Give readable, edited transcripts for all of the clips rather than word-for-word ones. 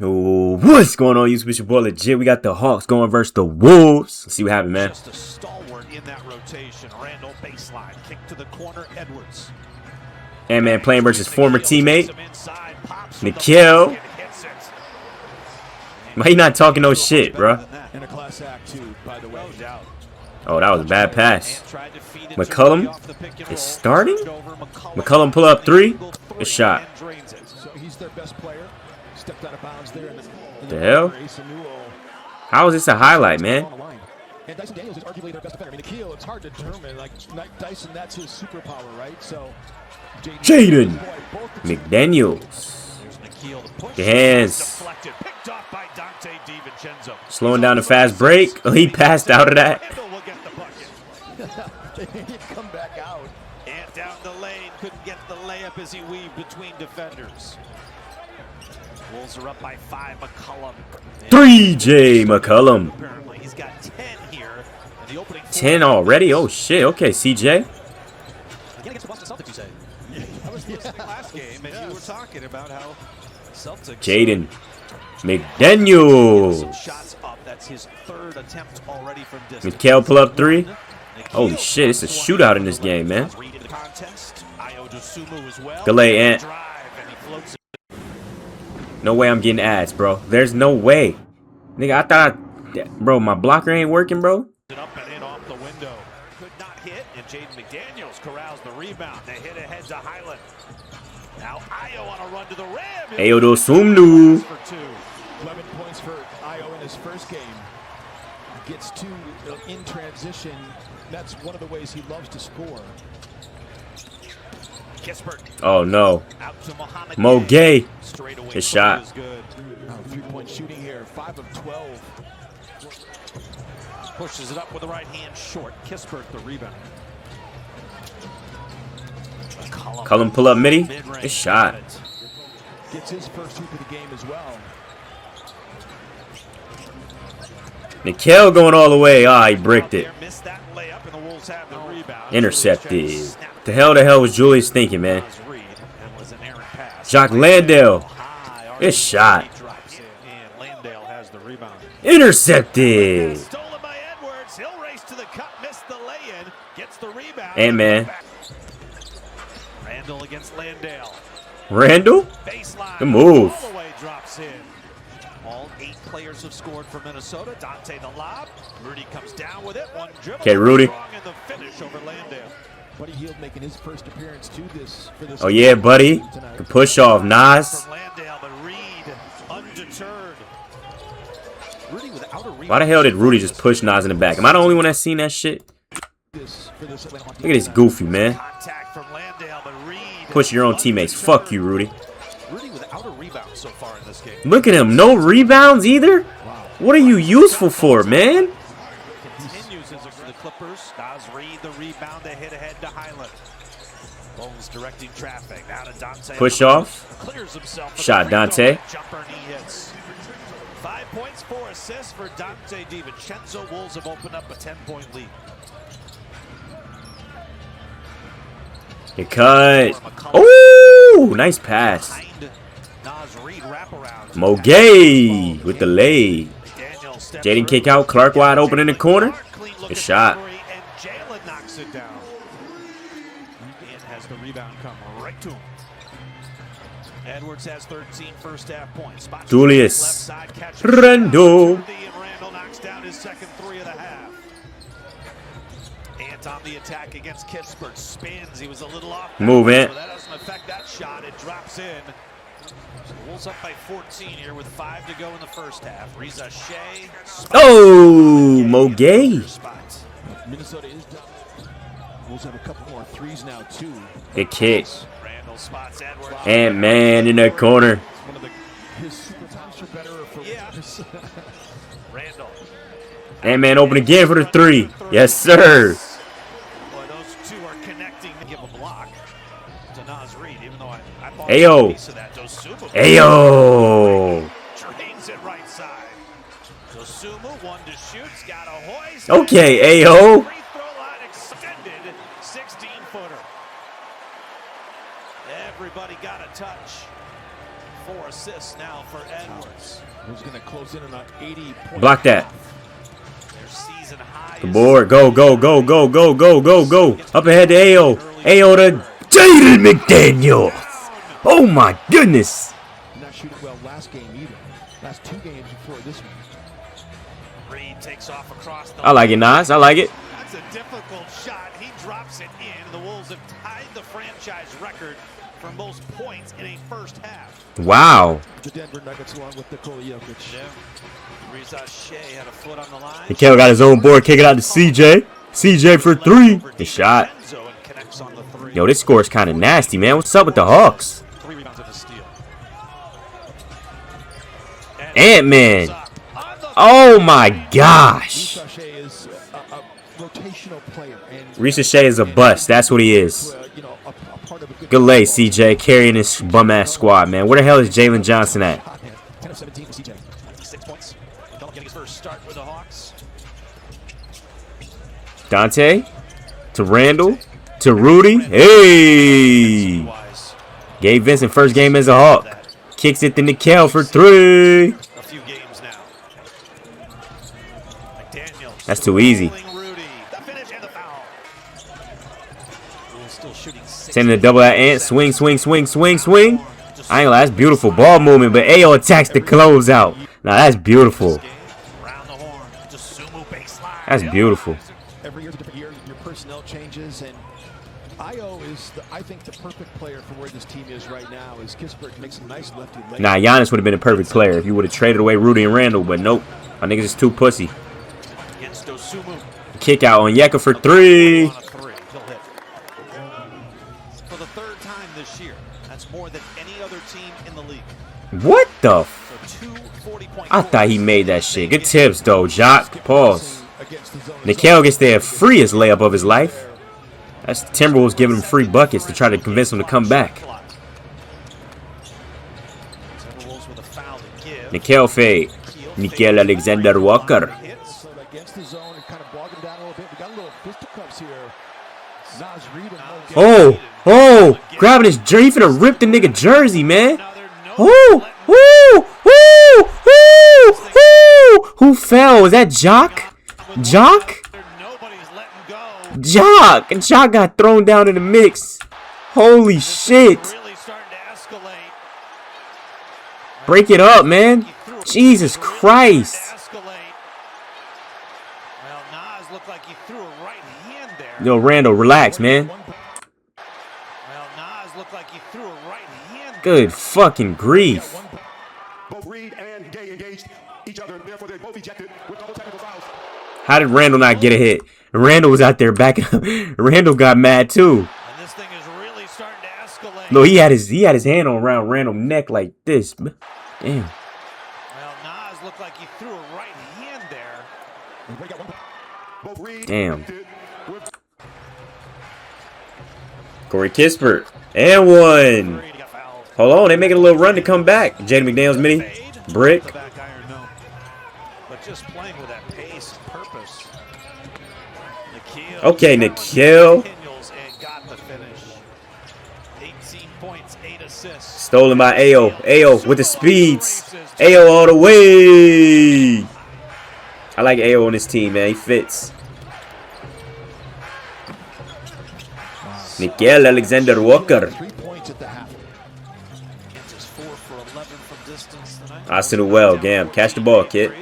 Ooh, what's going on, YouTube? It's your boy Lvgit. We got the Hawks going versus the Wolves. Let's see what happens, man. Just a stalwart in that rotation. Randall baseline, kick to the corner, Edwards. And man, playing versus former teammate Nikhil. He not talking no shit, bro. Oh, that was a bad pass. McCollum is starting. McCollum pull up three. Good shot. The hell? How is this a highlight, man? And Dyson Daniels is arguably their best defender. I mean, Nikhil, it's hard to determine. Like, Dyson, that's his superpower, right? So, Jaden McDaniels. Your hands. Slowing down the fast break. Oh, he passed out of that. Come back out. And down the lane. Couldn't get the layup as he weaved between defenders. Wolves are up by 5. McCollum. 3J McCollum. Apparently, he's got 10 here. In the opening 10 already? Oh, shit. Okay, CJ. Again against the Boston Celtics, you say? I was listening last game, and you were talking about how Celtics. Jaden McDaniels. Shots up. That's his 3rd attempt already from distance. Mikhail pull up 3. Holy shit, it's a shootout in this game, man. Galay Ant. No way I'm getting ads, bro. There's no way. Nigga, I thought bro, my blocker ain't working, bro. Up and in off the window. Could not hit, and Jaden McDaniels corrals the rebound. They hit ahead to Highland. Now Ayo on a run to the rim. Ayo do sumnu. 11 points for Ayo in his first game. Gets 2 in transition. That's one of the ways he loves to score. Oh no. Mo Gay. His shot. 3-point shooting here. 5 of 12. Pushes it up with the right hand short. Kispert the rebound. Cullen pull up midi. His shot. Gets his first hoop of the game as well. Nikhil going all the way. Ah, he bricked it. Intercepted. The hell was Julius thinking, man? Jock Landale. His shot. Intercepted. Hey, man. Randall against Landale. Randall? Good move. All 8 players have scored for Minnesota. Dante the lob. Rudy comes down with it. One dribble. Okay, Rudy. And the finish over Landale. Buddy Hield making his first appearance to this. Oh yeah, buddy. The push off, Nas. Why the hell did Rudy just push Nas in the back? Am I the only one that's seen that shit? Look at this goofy, man. Push your own teammates. Fuck you, Rudy. Look at him. No rebounds either? What are you useful for, man? Clippers. Nas Reed the rebound. They hit ahead to Highland. Bones directing traffic. Now to Dante. Push off. Clears himself. Shot Dante. Jumper he hits. 5 points, 4 assists for Dante DiVincenzo. Wolves have opened up a 10-point lead. Good cut. Ooh, nice pass. Mo Gay with the lay. Jaden kick out. Clark wide open in the corner. Good shot. And Jalen knocks it down. And has the rebound come right to him. Edwards has 13 first half points. Julius Randall. Randall knocks down his second 3 of the half. Ant on the attack against Kispert. Spins. He was a little off. Move it. So that doesn't affect that shot. It drops in. So the Wolves up by 14 here with 5 to go in the first half. Reza Shea. Oh, Mo Gay. Minnesota is done. Wolves have a couple more 3s now, too. Good kick. Randall spots Edwards. And man in the corner. His super times are better for Randall. And man open again for the 3. Yes, sir. Boy, those 2 are connecting to give a block to Nas Reed, even though I bought Ayo. a piece of that. Ayo. Drains it right side. Dosumu, 1 to shoot. Got a hoist. Okay, Ayo. Free throw line extended. 16-footer. Everybody got a touch. 4 assists now for Edwards. Who's going to close in on an 80-point. Block that. Their season high. Good board. Go, go, go, go, go, go, go, go. Up ahead to AO. AO to Jaden McDaniels. Oh my goodness. Not shooting well last game either. Last 2 games before this one. Reed takes off across the I like it, Nas. I like it. That's a difficult shot. He drops it in. The Wolves have tied the franchise record for most points in a first half. Wow. The Denver Nuggets along with Nikola Jokic. Yeah. Reza Shea had a foot on the line. Mikal got his own board. Kick it out to CJ. CJ for 3. Good shot. Yo, this score is kind of nasty, man. What's up with the Hawks? 3 rebounds and a steal. Ant-Man. Oh my gosh. Reza Shea is a rotational player. Reza Shea is a bust. That's what he is. You know, a part of a Good lay, CJ. Carrying this bum-ass squad, man. Where the hell is Jalen Johnson at? 10 of 17 for CJ. 6 points. Getting his first start with the Hawks. Dante to Randall to Rudy. Hey! Gabe Vincent, first game as a Hawk. Kicks it to Nikel for 3. A few games now. McDaniels. That's too easy. Rudy. The finish and the foul. Still shooting 6. Sending the double at Ant. Swing, swing, swing, swing, swing. I ain't gonna lie, that's beautiful ball movement, but AO attacks the closeout. Now that's beautiful. Round the horn. Dosunmu baseline. That's beautiful. Every year's a different year. Your personnel changes, and Io is, I think, the perfect player for where this team is right now. Is Kispert makes a nice lefty leg. Nah, Giannis would have been a perfect player if you would have traded away Rudy and Randall, but nope. My niggas is too pussy. Against Dosunmu. Kick out on Yeka for 3. On a 3. He'll hit. For the 3rd time this year. That's more than any other team in the league. What the So 2 40-point I thought he made that shit. Good tips, though, Jock. Pause. Nikel gets their freest layup of his life. That's the Timberwolves giving him free buckets to try to convince him to come back. Timberwolves with a foul to give. Nikel fade. Nikel Alexander Walker. Against the zone and kind of bog him down a little bit. We got a little fisticuffs here. Nas Reed and Oh, oh, grabbing his jersey. He finna rip the nigga jersey, man. Oh, oh, oh, oh, oh. Who fell? Was that Jock? Jock? Jock! Jock got thrown down in the mix. Holy shit. Break it up, man. Jesus Christ. Yo, Randall, relax, man. Good fucking grief. How did Randall not get a hit? Randall was out there backing up. Randall got mad too. And this thing is really starting to escalate. No, he had his hand on around Randall's neck like this. Damn. Well, Nas looked like he threw a right hand there. Damn. Corey Kispert. And 1. Hold on, they making a little run to come back. Jaden McDaniels mini. Brick. But just playing with that pace and purpose. Okay, Nikhil. Stolen by AO. AO with the speeds. AO all the way. I like AO on this team, man. He fits. Nikhil Alexander Walker. Austin well, damn. Catch the ball, kid.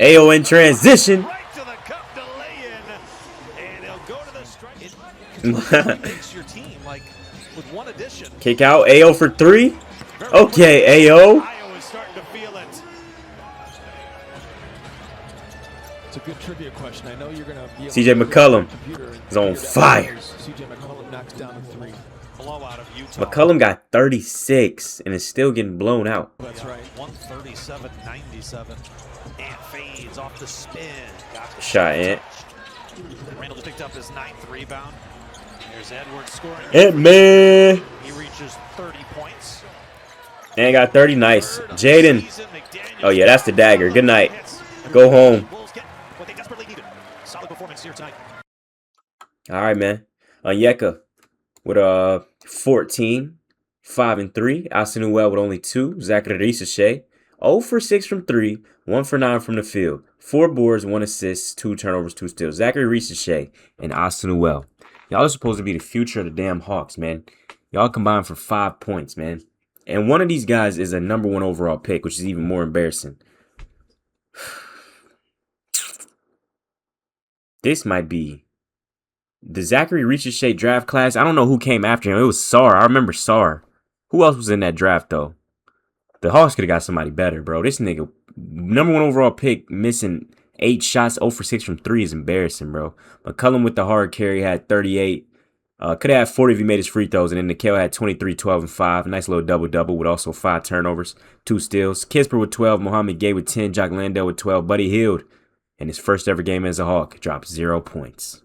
AO in transition. Kick out. AO for 3. Okay, AO. It's a good trivia question. I know you're gonna be CJ McCollum is on fire. CJ McCollum knocks down a 3. McCollum got 36 and is still getting blown out. That's right. 137-97. Ant fades off the spin. Shot, Ant. Randall just picked up his 9th rebound. There's Edwards scoring. Ant-Man. He reaches 30 points. And got 30. Nice. Jaden. Oh, yeah, that's the dagger. Good night. Go home. All right, man. Yeka with 14, 5-3. Asanuel with only 2. Zachary Ricochet, 0 for 6 from 3, 1 for 9 from the field. 4 boards, 1 assist, 2 turnovers, 2 steals. Zachary Ricochet and Asanuel. Y'all are supposed to be the future of the damn Hawks, man. Y'all combined for 5 points, man. And one of these guys is a #1 overall pick, which is even more embarrassing. This might be the Zachary Ricochet draft class. I don't know who came after him. It was Sar. I remember Sar. Who else was in that draft, though? The Hawks could have got somebody better, bro. This nigga, #1 overall pick, missing 8 shots, 0 for 6 from 3 is embarrassing, bro. McCullum with the hard carry had 38. Could have had 40 if he made his free throws. And then Nikhil had 23, 12, and 5. Nice little double-double with also 5 turnovers, 2 steals. Kisper with 12. Mohamed Gay with 10. Jock Landale with 12. Buddy Hield, in his first ever game as a Hawk, dropped 0 points.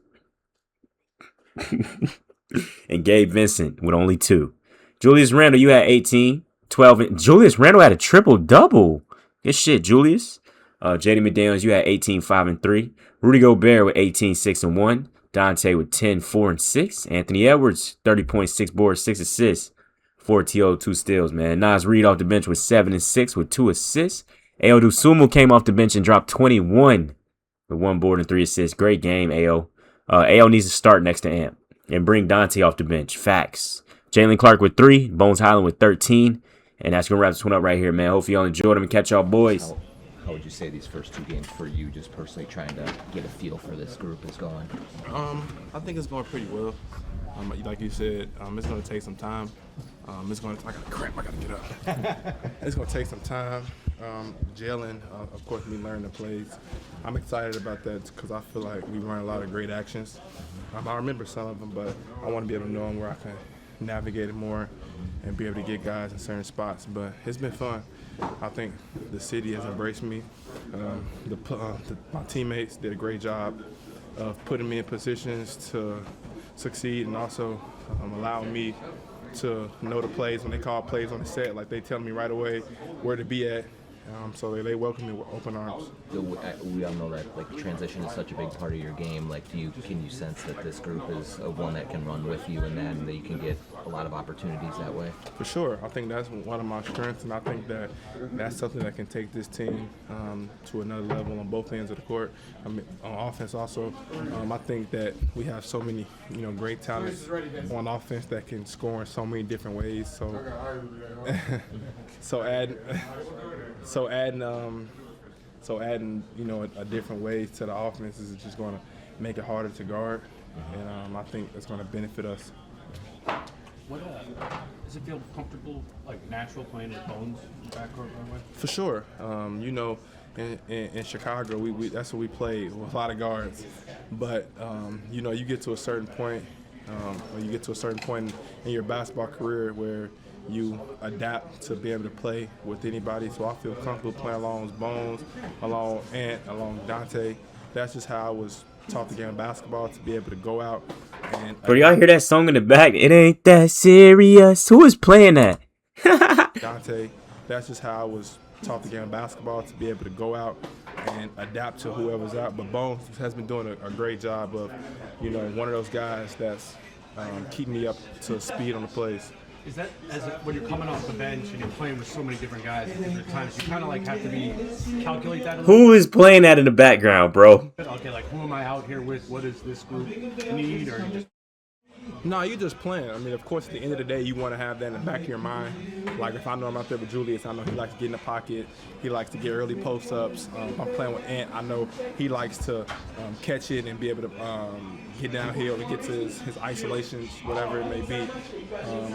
And Gabe Vincent with only 2. Julius Randle, you had 18, 12. And Julius Randle had a triple-double. Good shit, Julius. J.D. McDaniels, you had 18, 5, and 3. Rudy Gobert with 18, 6, and 1. Dante with 10, 4, and 6. Anthony Edwards, 30.6 boards, 6 assists, 4 TO, 2 steals, man. Nas Reed off the bench with 7 and 6 with 2 assists. Ayo Dosunmu came off the bench and dropped 21 with 1 board and 3 assists. Great game, Ayo. Ayo needs to start next to Amp and bring Dante off the bench. Facts. Jalen Clark with 3. Bones Highland with 13. And that's going to wrap this one up right here, man. Hopefully y'all enjoyed them and catch y'all boys. How would you say these first 2 games for you, just personally trying to get a feel for this group is going? I think it's going pretty well. Like you said, it's going to take some time. It's going to. I got cramp. I got to get up. It's going to take some time. Jalen, of course, me learning the plays. I'm excited about that because I feel like we run a lot of great actions. I remember some of them, but I want to be able to know them where I can navigate it more and be able to get guys in certain spots. But it's been fun. I think the city has embraced me. My teammates did a great job of putting me in positions to succeed and also allowing me to know the plays when they call plays on the set. Like, they tell me right away where to be at. So they welcome me with open arms. We all know that like transition is such a big part of your game. Like, can you sense that this group is one that can run with you and that you can get a lot of opportunities that way? For sure. I think that's one of my strengths, and I think that's something that can take this team to another level on both ends of the court. I mean, on offense also. I think that we have so many, great talents on offense that can score in so many different ways. So adding a different way to the offense is just going to make it harder to guard, and I think it's going to benefit us. Does it feel comfortable, like natural playing with Bones in the backcourt right away? For sure. In Chicago, we that's what we played with a lot of guards. But you get to a certain point, in your basketball career where you adapt to be able to play with anybody. So I feel comfortable playing along with Bones, along Ant, along Dante. That's just how I was taught the game of basketball, to be able to go out and. Bro, y'all hear that song in the back? It ain't that serious. Who is playing that? Dante, that's just how I was taught the game of basketball, to be able to go out and adapt to whoever's out. But Bones has been doing a great job of, one of those guys that's keeping me up to speed on the plays. Is that when you're coming off the bench and you're playing with so many different guys at different times, you kind of like have to calculate that a little? Who is playing that in the background, bro? Okay, like who am I out here with? What does this group need? Or you just... No, you're just playing. I mean, of course, at the end of the day, you want to have that in the back of your mind. Like, if I know I'm out there with Julius, I know he likes to get in the pocket. He likes to get early post-ups. If I'm playing with Ant, I know he likes to catch it and be able to get downhill and get to his isolations, whatever it may be.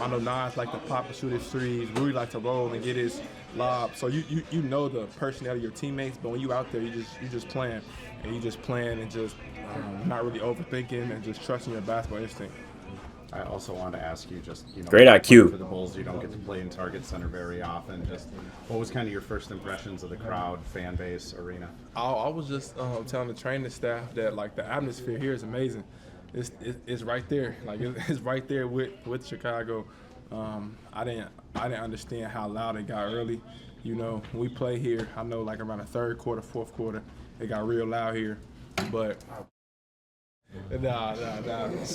I know Nas likes to pop and shoot his threes. Rudy likes to roll and get his lob. So you know the personality of your teammates, but when you out there, you just playing. And you just playing and just not really overthinking and just trusting your basketball instinct. I also want to ask you, just great IQ for the Bulls. You don't get to play in Target Center very often. Just what was kind of your first impressions of the crowd, fan base, arena? I was just telling the training staff that like the atmosphere here is amazing. It's right there, like it's right there with Chicago. I didn't understand how loud it got early. When we play here, I know like around the third quarter, fourth quarter, it got real loud here, but. Nah.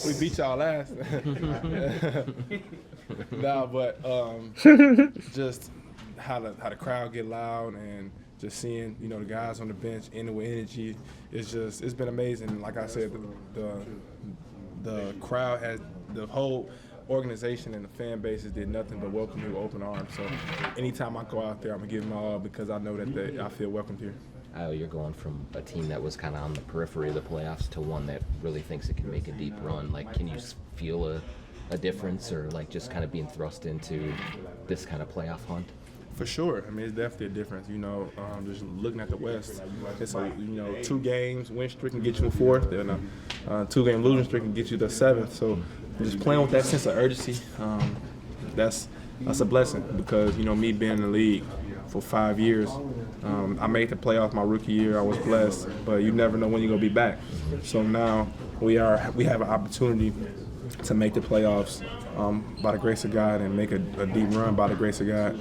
We beat y'all last. Nah, but just how the crowd get loud and just seeing the guys on the bench in with energy. It's been amazing. Like I said, the crowd has the whole organization and the fan bases did nothing but welcome me with open arms. So anytime I go out there, I'm gonna give my all because I know that I feel welcomed here. You're going from a team that was kind of on the periphery of the playoffs to one that really thinks it can make a deep run. Like, can you feel a difference, or like just kind of being thrust into this kind of playoff hunt? For sure. I mean, it's definitely a difference. Just looking at the West, it's like 2 games win streak can get you in 4th, and a 2-game losing streak can get you the 7th. So just playing with that sense of urgency, that's a blessing because me being in the league for 5 years, I made the playoffs my rookie year. I was blessed, but you never know when you're gonna be back. So now we have an opportunity to make the playoffs by the grace of God and make a deep run by the grace of God.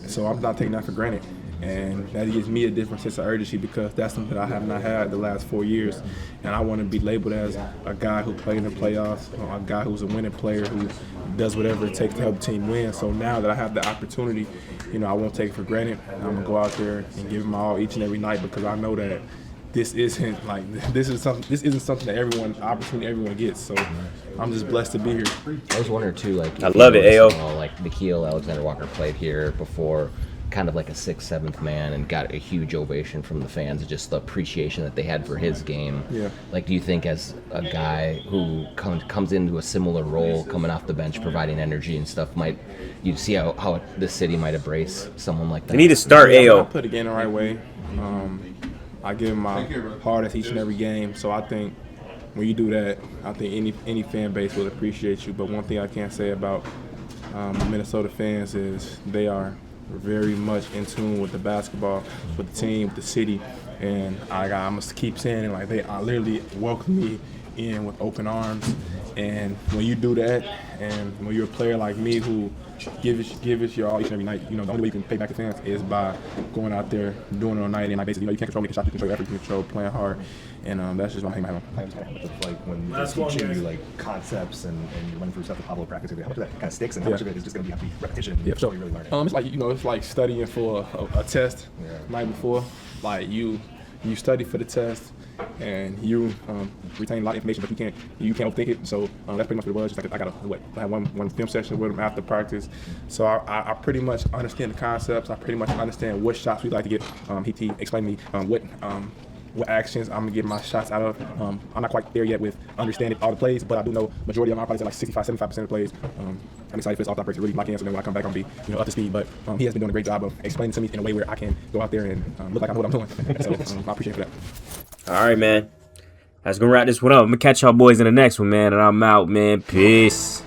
So I'm not taking that for granted. And that gives me a different sense of urgency because that's something that I have not had the last 4 years. And I want to be labeled as a guy who played in the playoffs, a guy who's a winning player who does whatever it takes to help the team win. So now that I have the opportunity, I won't take it for granted. I'm going to go out there and give it my all each and every night because I know that this isn't something that opportunity everyone gets. So I'm just blessed to be here. I was wondering too, like I love it, Ayo. Like Nikhil Alexander-Walker played here before, kind of like a 6th, 7th man, and got a huge ovation from the fans. Just the appreciation that they had for his game. Yeah. Like, do you think as a guy who comes into a similar role, coming off the bench, providing energy and stuff, might you see how the city might embrace someone like that? They need to start I Ayo. put the game the right way. I give him my hardest each and every game. So I think when you do that, I think any fan base will appreciate you. But one thing I can't say about Minnesota fans is they are very much in tune with the basketball, with the team, with the city, and I must keep saying it, like they literally welcome me in with open arms. And when you do that, and when you're a player like me who give it your all each and every night, the only way you can pay back the fans is by going out there, doing it all night. And basically, you can't control making shots, you control effort, you control playing hard, and that's just my hang. Like when they're teaching you like concepts and you're running through stuff with Pablo practice, how much of that kind of sticks and how much of it is just going to be repetition? Yeah, for sure. You really learn it. It's like it's like studying for a test night before. Like you study for the test and you retain a lot of information, but you can't overthink it. So that's pretty much what it was. Just like I had one film session with him after practice. So I pretty much understand the concepts. I pretty much understand what shots we like to get. He explained to me what actions I'm gonna get my shots out of. I'm not quite there yet with understanding all the plays, but I do know majority of them. I'm probably say like 65-75% of the plays. I'm excited for this off-the break to really lock in, so then when I come back, I'll be up to speed. But he has been doing a great job of explaining to me in a way where I can go out there and look like I know what I'm doing. So I appreciate that. All right, man. That's gonna wrap this one up. I'm gonna catch y'all boys in the next one, man. And I'm out, man. Peace.